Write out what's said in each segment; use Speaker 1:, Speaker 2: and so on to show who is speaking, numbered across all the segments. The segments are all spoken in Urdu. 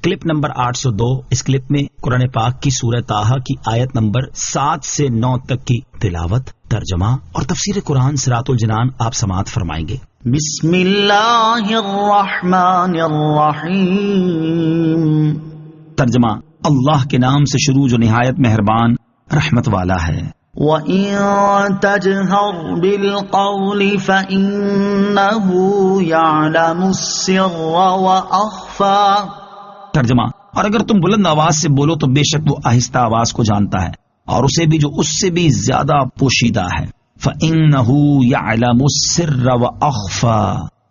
Speaker 1: Clip number 802. اس کلپ میں قرآن پاک کی سورہ طٰہٰ کی آیت نمبر 7 سے 9 تک کی تلاوت، ترجمہ اور تفسیر قرآن صراط الجنان آپ سماعت فرمائیں گے.
Speaker 2: بسم اللہ الرحمن الرحیم.
Speaker 1: ترجمہ: اللہ کے نام سے شروع جو نہایت مہربان رحمت والا ہے.
Speaker 2: وَإِن تَجْهَرْ بِالْقَوْلِ فَإِنَّهُ يَعْلَمُ السِّرَّ وَأَخْفَى.
Speaker 1: ترجمہ: اور اگر تم بلند آواز سے بولو تو بے شک وہ آہستہ آواز کو جانتا ہے اور اسے بھی جو اس سے بھی زیادہ پوشیدہ ہے. فَإِنَّهُ يَعْلَمُ السِّرَّ وَأَخْفَى.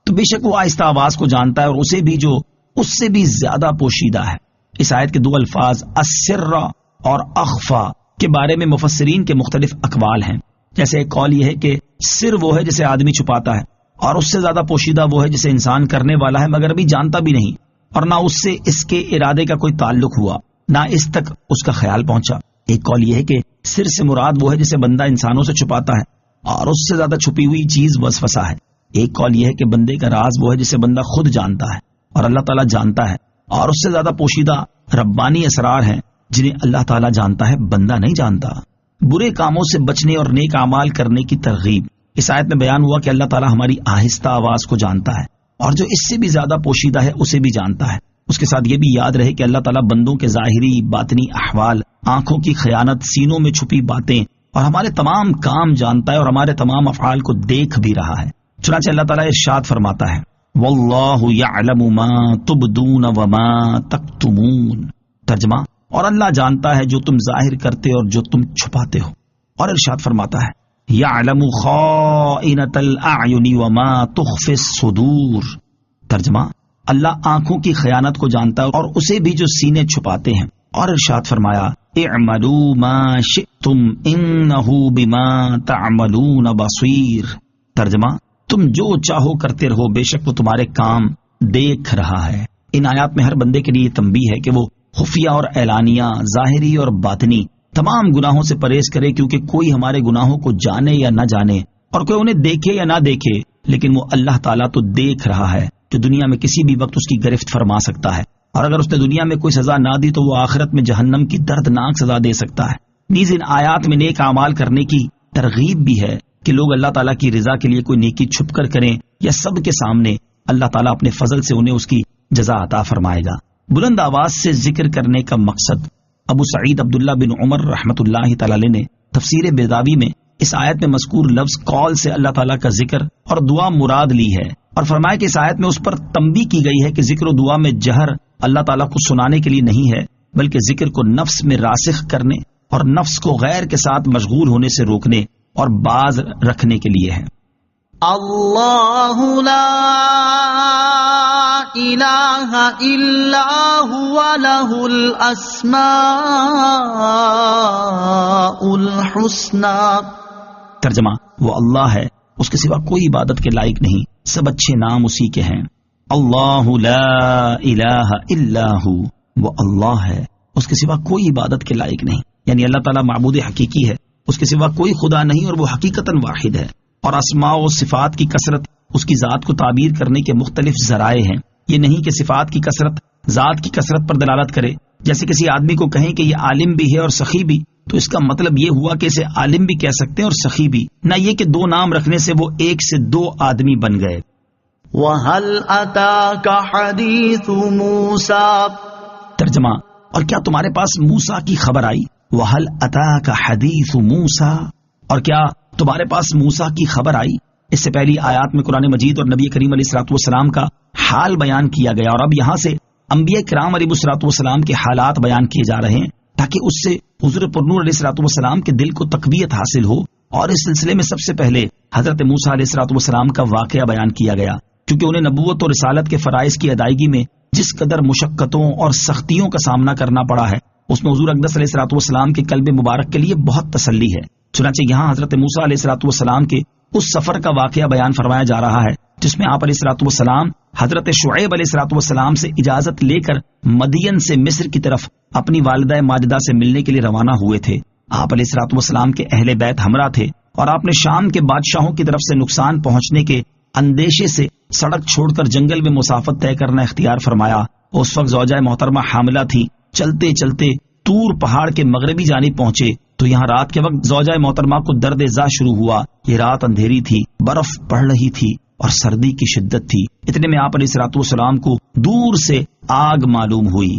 Speaker 1: تو بے شک وہ آہستہ آواز کو جانتا ہے اور اسے بھی جو اس سے بھی زیادہ پوشیدہ ہے. اس آیت کے دو الفاظ السر اور اخفا کے بارے میں مفسرین کے مختلف اقوال ہیں. جیسے ایک قول یہ ہے کہ سر وہ ہے جسے آدمی چھپاتا ہے اور اس سے زیادہ پوشیدہ وہ ہے جسے انسان کرنے والا ہے مگر ابھی جانتا بھی نہیں اور نہ اس سے اس کے ارادے کا کوئی تعلق ہوا، نہ اس تک اس کا خیال پہنچا. ایک قول یہ ہے کہ سر سے مراد وہ ہے جسے بندہ انسانوں سے چھپاتا ہے اور اس سے زیادہ چھپی ہوئی چیز وسوسہ ہے. ایک قول یہ ہے کہ بندے کا راز وہ ہے جسے بندہ خود جانتا ہے اور اللہ تعالیٰ جانتا ہے، اور اس سے زیادہ پوشیدہ ربانی اسرار ہیں جنہیں اللہ تعالیٰ جانتا ہے، بندہ نہیں جانتا. برے کاموں سے بچنے اور نیک اعمال کرنے کی ترغیب اس آیت میں بیان ہوا کہ اللہ تعالیٰ ہماری آہستہ آواز کو جانتا ہے اور جو اس سے بھی زیادہ پوشیدہ ہے اسے بھی جانتا ہے. اس کے ساتھ یہ بھی یاد رہے کہ اللہ تعالیٰ بندوں کے ظاہری باطنی احوال، آنکھوں کی خیانت، سینوں میں چھپی باتیں اور ہمارے تمام کام جانتا ہے اور ہمارے تمام افعال کو دیکھ بھی رہا ہے. چنانچہ اللہ تعالیٰ ارشاد فرماتا ہے واللہ یعلم ما تبدون وما تکتمون. ترجمہ: اور اللہ جانتا ہے جو تم ظاہر کرتے اور جو تم چھپاتے ہو. اور ارشاد فرماتا ہے یعلم خائنۃ الاعین وما تخفی الصدور. ترجمہ: اللہ آنکھوں کی خیانت کو جانتا ہے اور اسے بھی جو سینے چھپاتے ہیں. اور ارشاد فرمایا اعملوا ما شئتم انہ بما تعملون بصیر. ترجمہ: تم جو چاہو کرتے رہو، بے شک وہ تمہارے کام دیکھ رہا ہے. ان آیات میں ہر بندے کے لیے تنبیہ ہے کہ وہ خفیہ اور اعلانیہ، ظاہری اور باطنی تمام گناہوں سے پرہیز کرے، کیونکہ کوئی ہمارے گناہوں کو جانے یا نہ جانے اور کوئی انہیں دیکھے یا نہ دیکھے، لیکن وہ اللہ تعالیٰ تو دیکھ رہا ہے جو دنیا میں کسی بھی وقت اس کی گرفت فرما سکتا ہے، اور اگر اس نے دنیا میں کوئی سزا نہ دی تو وہ آخرت میں جہنم کی دردناک سزا دے سکتا ہے. نیز ان آیات میں نیک اعمال کرنے کی ترغیب بھی ہے کہ لوگ اللہ تعالیٰ کی رضا کے لیے کوئی نیکی چھپ کر کریں یا سب کے سامنے. اللہ تعالیٰ اپنے فضل سے انہیں اس کی جزا عطا فرمائے گا. بلند آواز سے ذکر کرنے کا مقصد ابو سعید عبداللہ بن عمر رحمۃ اللہ تعالی نے تفسیر بیضاوی میں اس آیت میں مذکور لفظ قول سے اللہ تعالیٰ کا ذکر اور دعا مراد لی ہے، اور فرمایا کہ اس آیت میں اس پر تنبیہ کی گئی ہے کہ ذکر و دعا میں جہر اللہ تعالیٰ کو سنانے کے لیے نہیں ہے، بلکہ ذکر کو نفس میں راسخ کرنے اور نفس کو غیر کے ساتھ مشغول ہونے سے روکنے اور باز رکھنے کے لیے ہے.
Speaker 2: اللہ لا الہ الا هو له الاسماء الحسنى.
Speaker 1: ترجمہ: وہ اللہ ہے، اس کے سوا کوئی عبادت کے لائق نہیں، سب اچھے نام اسی کے ہیں. اللہ لا الہ الا هو، وہ اللہ ہے، اس کے سوا کوئی عبادت کے لائق نہیں، یعنی اللہ تعالیٰ معبود حقیقی ہے، اس کے سوا کوئی خدا نہیں اور وہ حقیقتاً واحد ہے. اور اسماء و صفات کی کثرت اس کی ذات کو تعبیر کرنے کے مختلف ذرائع ہیں. یہ نہیں کہ صفات کی کثرت ذات کی کثرت پر دلالت کرے. جیسے کسی آدمی کو کہیں کہ یہ عالم بھی ہے اور سخی بھی، تو اس کا مطلب یہ ہوا کہ اسے عالم بھی کہہ سکتے ہیں اور سخی بھی، نہ یہ کہ دو نام رکھنے سے وہ ایک سے دو آدمی بن گئے.
Speaker 2: وَهَلْ أَتَاكَ حَدِيثُ مُوسَىٰ.
Speaker 1: ترجمہ: اور کیا تمہارے پاس موسیٰ کی خبر آئی؟ وَهَلْ أَتَاكَ حَدِيثُ مُوسَىٰ، اور کیا تمہارے پاس موسیٰ کی خبر آئی؟ اس سے پہلی آیات میں قرآن مجید اور نبی کریم علیہ الصلوۃ والسلام کا حال بیان کیا گیا، اور اب یہاں سے انبیاء کرام علیہ الصلوۃ والسلام کے حالات بیان کیے جا رہے ہیں تاکہ اس سے حضور پرنور علیہ الصلوۃ والسلام کے دل کو تقویت حاصل ہو. اور اس سلسلے میں سب سے پہلے حضرت موسیٰ علیہ الصلوۃ والسلام کا واقعہ بیان کیا گیا، کیونکہ انہیں نبوت اور رسالت کے فرائض کی ادائیگی میں جس قدر مشقتوں اور سختیوں کا سامنا کرنا پڑا ہے، اس میں حضور اقدس علیہ الصلوۃ والسلام کے قلب مبارک کے لیے بہت تسلی ہے. چنانچہ یہاں حضرت موسیٰ علیہ الصلوۃ والسلام کے اس سفر کا واقعہ بیان فرمایا جا رہا ہے جس میں آپ علیہ الصلوۃ والسلام حضرت شعیب علیہ الصلوۃ والسلام سے اجازت لے کر مدین سے مصر کی طرف اپنی والدہ ماجدہ سے ملنے کے لیے روانہ ہوئے تھے. آپ علیہ الصلوۃ والسلام کے اہل بیت ہمراہ تھے اور آپ نے شام کے بادشاہوں کی طرف سے نقصان پہنچنے کے اندیشے سے سڑک چھوڑ کر جنگل میں مسافت طے کرنا اختیار فرمایا اس وقت زوجہ محترمہ حاملہ تھی. چلتے چلتے طور پہاڑ کے مغربی جانب پہنچے تو یہاں رات کے وقت زوجہ محترمہ کو درد زا شروع ہوا. یہ رات اندھیری تھی، برف پڑ رہی تھی اور سردی کی شدت تھی. اتنے میں آپ علیہ الصلوۃ والسلام کو دور سے آگ معلوم ہوئی.